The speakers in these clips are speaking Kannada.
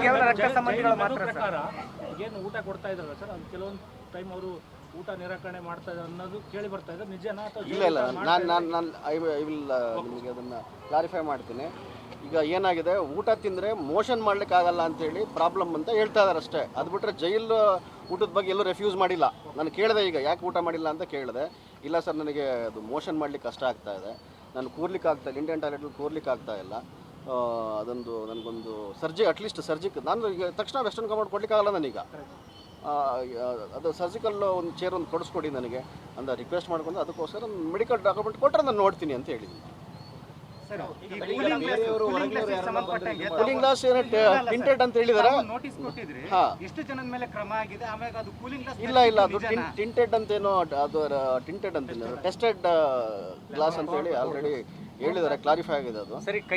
ಕೇವಲ ರಕ್ತ ಸಂಬಂಧಿಗಳು ಮಾತ್ರ ಪ್ರಕಾರ ಏನು ಊಟ ಕೊಡ್ತಾ ಇದ್ರಲ್ಲ ಸರ್, ಅದು ಕೆಲವೊಂದು ಟೈಮ್ ಅವರು ಊಟ ನಿರಾಕರಣೆ ಮಾಡ್ತಾ ಇದ್ದಾರೆ ಅನ್ನೋದು ಕೇಳಿ ಬರ್ತಾ ಇದೆ, ನಿಜನಾ ಅಥವಾ? ಇಲ್ಲ ನಾನು ಐ ವಿಲ್ ನಿಮಗೆ ಅದನ್ನು ಕ್ಲಾರಿಫೈ ಮಾಡ್ತೀನಿ. ಈಗ ಏನಾಗಿದೆ, ಊಟ ತಿಂದರೆ ಮೋಷನ್ ಮಾಡಲಿಕ್ಕಾಗಲ್ಲ ಅಂತೇಳಿ ಪ್ರಾಬ್ಲಮ್ ಅಂತ ಹೇಳ್ತಾ ಇದ್ದಾರೆ ಅಷ್ಟೇ. ಅದು ಬಿಟ್ಟರೆ ಜೈಲು ಊಟದ ಬಗ್ಗೆ ಎಲ್ಲೂ ರೆಫ್ಯೂಸ್ ಮಾಡಿಲ್ಲ. ನಾನು ಕೇಳಿದೆ, ಈಗ ಯಾಕೆ ಊಟ ಮಾಡಿಲ್ಲ ಅಂತ ಕೇಳಿದೆ. ಇಲ್ಲ ಸರ್, ನನಗೆ ಅದು ಮೋಷನ್ ಮಾಡಲಿಕ್ಕೆ ಕಷ್ಟ ಆಗ್ತಾ ಇದೆ, ನಾನು ಕೂರ್ಲಿಕ್ಕೆ ಆಗ್ತಾ ಇಲ್ಲ, ಇಂಡಿಯನ್ ಟಾಯ್ಲೆಟಲ್ಲಿ ಕೂರ್ಲಿಕ್ಕೆ ಆಗ್ತಾ ಇಲ್ಲ, ಅದೊಂದು ನನಗೊಂದು ಅಟ್ಲೀಸ್ಟ್ ನಾನು ಈಗ ತಕ್ಷಣ ವೆಸ್ಟರ್ನ್ ಕಮಾಂಡ್ ಕೊಡಲಿಕ್ಕಾಗಲ್ಲ ನನಗೀಗ. ಅದು ಸರ್ಜಿಕಲ್ ಒಂದು ಚೇರ್ ಒಂದು ಕೊಡಿಸ್ಕೊಡಿ ನನಗೆ ಅಂತ ರಿಕ್ವೆಸ್ಟ್ ಮಾಡ್ಕೊಂಡು, ಅದಕ್ಕೋಸ್ಕರ ಮೆಡಿಕಲ್ ಡಾಕ್ಯುಮೆಂಟ್ ಕೊಟ್ಟರೆ ನಾನು ನೋಡ್ತೀನಿ ಅಂತ ಹೇಳಿದ್ದೀನಿ. ಕೂಲಿಂಗ್ ಗ್ಲಾಸ್ ಏನೋ ಟಿಂಟೆಡ್ ಅಂತ ಹೇಳಿದಾರೆ. ಇಲ್ಲ ಅದು ಟಿಂಟೆಡ್ ಅಂತೇನೋ, ಅದು ಟಿಂಟೆಡ್ ಅಂತ ಟೆಸ್ಟೆಡ್ ಗ್ಲಾಸ್ ಅಂತ ಹೇಳಿ ಆಲ್ರೆಡಿ ಹೇಳಿದ್ದಾರೆ, ಕ್ಲಾರಿಫೈ ಆಗಿದೆ. ಅದು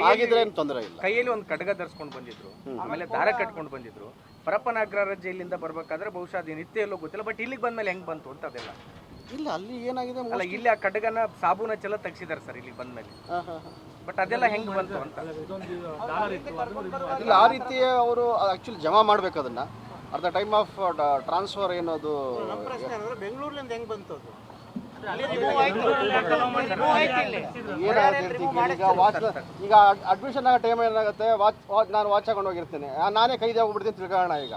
ಆಗಿದ್ರೆ ಏನು ತೊಂದರೆ ಇಲ್ಲ. ಕೈಯಲ್ಲಿ ಒಂದು ಕಡಗ ಧರಿಸ್ಕೊಂಡು ಬಂದಿದ್ರು, ಆಮೇಲೆ ದಾರ ಕಟ್ಕೊಂಡು ಬಂದಿದ್ರು. ಪರಪ್ಪನಾಗ್ರಹ ಜೈಲಿಂದ ಬರ್ಬೇಕಾದ್ರೆ ಬಹುಶಃ ಅದು ನಿತ್ಯ ಎಲ್ಲೋ ಗೊತ್ತಿಲ್ಲ, ಬಟ್ ಇಲ್ಲಿಗೆ ಬಂದ್ಮೇಲೆ ಹೆಂಗ್ ಬಂತು ಅಂತ ಅದೆಲ್ಲ ಇಲ್ಲ. ಅಲ್ಲಿ ಏನಾಗಿದೆ, ಅಲ್ಲ ಇಲ್ಲಿ ಆ ಕಡಗನ ಸಾಬೂನ ಚೆಲ್ಲ ತೆಗ್ಸಿದಾರೆ ಸರ್ ಇಲ್ಲಿಗೆ ಬಂದ್ಮೇಲೆ, ಬಟ್ ಅದೆಲ್ಲ ಹೆಂಗ್ ಬಂತು ಅಂತ. ಇಲ್ಲ, ಆ ರೀತಿ ಅವರು ಆಕ್ಚುಲಿ ಜಮಾ ಮಾಡ್ಬೇಕು ಅದನ್ನ. At the time of transfer ಏನದು ಬೆಂಗಳೂರಿನಿಂದ ಹೆಂಗ್ ಬಂತು ಅದು? ಈಗ ಅಡ್ಮಿಷನ್ ಆಗೋ ಟೈಮ್ ಏನಾಗುತ್ತೆ, ನಾನು ವಾಚ್ ಹಾಕೊಂಡು ಹೋಗಿರ್ತೀನಿ, ನಾನೇ ಕೈದಿ ಹೋಗ್ಬಿಡ್ತೀನಿ ತಿಳ್ಕೊಳ್ಳೋಣ. ಈಗ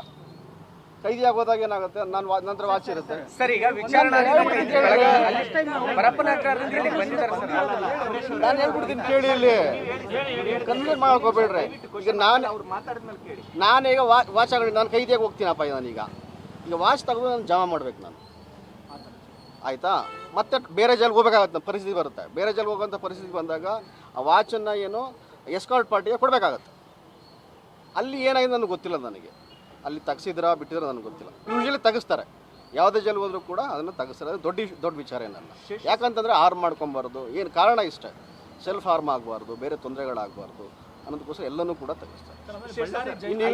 ಕೈದಿ ಆಗೋದಾಗ ಏನಾಗುತ್ತೆ, ನಾನು ನಂತರ ವಾಚ್ ಇರುತ್ತೆ. ಸರ್ ಈಗ ವಿಚಾರಣೆ ನಾನು ಹೇಳ್ಬಿಡ್ತೀನಿ ಕೇಳಿ, ಇಲ್ಲಿ ಕನ್ಫ್ಯೂಸ್ ಮಾಡಕ್ ಹೋಗ್ಬೇಡ್ರಿ. ಈಗ ನಾನೀಗ ವಾಚ್ ಹಾಕೊಂಡು ನಾನು ಕೈದಿಯಾಗಿ ಹೋಗ್ತೀನಪ್ಪ. ನಾನೀಗ ವಾಚ್ ತೆಗೆದು ನಾನು ಜಮಾ ಮಾಡ್ಬೇಕು ನಾನು, ಆಯಿತಾ? ಮತ್ತೆ ಬೇರೆ ಜೈಲ್ಗೆ ಹೋಗ್ಬೇಕಾಗತ್ತೆ ಪರಿಸ್ಥಿತಿ ಬರುತ್ತೆ. ಬೇರೆ ಜೈಲ್ಗೆ ಹೋಗೋಂಥ ಪರಿಸ್ಥಿತಿ ಬಂದಾಗ ಆ ವಾಚನ್ನು ಏನು ಎಸ್ಕಾರ್ಟ್ ಪಾರ್ಟಿಗೆ ಕೊಡಬೇಕಾಗತ್ತೆ. ಅಲ್ಲಿ ಏನಾಗಿದೆ ನನಗೆ ಗೊತ್ತಿಲ್ಲ, ನನಗೆ ಅಲ್ಲಿ ತೆಗ್ಸಿದ್ರಾ ಬಿಟ್ಟಿದ್ರೆ ನನಗೆ ಗೊತ್ತಿಲ್ಲ. ಯೂಶ್ವಲಿ ತೆಗಿಸ್ತಾರೆ, ಯಾವುದೇ ಜೈಲ್ಗೆ ಹೋದರೂ ಕೂಡ ಅದನ್ನು ತೆಗಿಸ್ತಾರೆ. ಅದು ದೊಡ್ಡ ವಿಚಾರ ಏನಲ್ಲ. ಯಾಕಂತಂದರೆ ಹಾರ್ಮ್ ಮಾಡ್ಕೊಬಾರ್ದು, ಏನು ಕಾರಣ ಇಷ್ಟೇ, ಸೆಲ್ಫ್ ಹಾರ್ಮ್ ಆಗಬಾರ್ದು, ಬೇರೆ ತೊಂದರೆಗಳಾಗಬಾರ್ದು ಅನ್ನೋದಕ್ಕೋಸ್ಕರ ಎಲ್ಲನೂ ಕೂಡ ತೆಗಿಸ್ತಾರೆ. ಇನ್ನು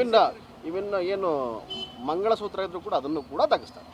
ಇವನ್ನ ಏನು ಮಂಗಳಸೂತ್ರ ಇದ್ರೂ ಕೂಡ ಅದನ್ನು ಕೂಡ ತೆಗಿಸ್ತಾರೆ.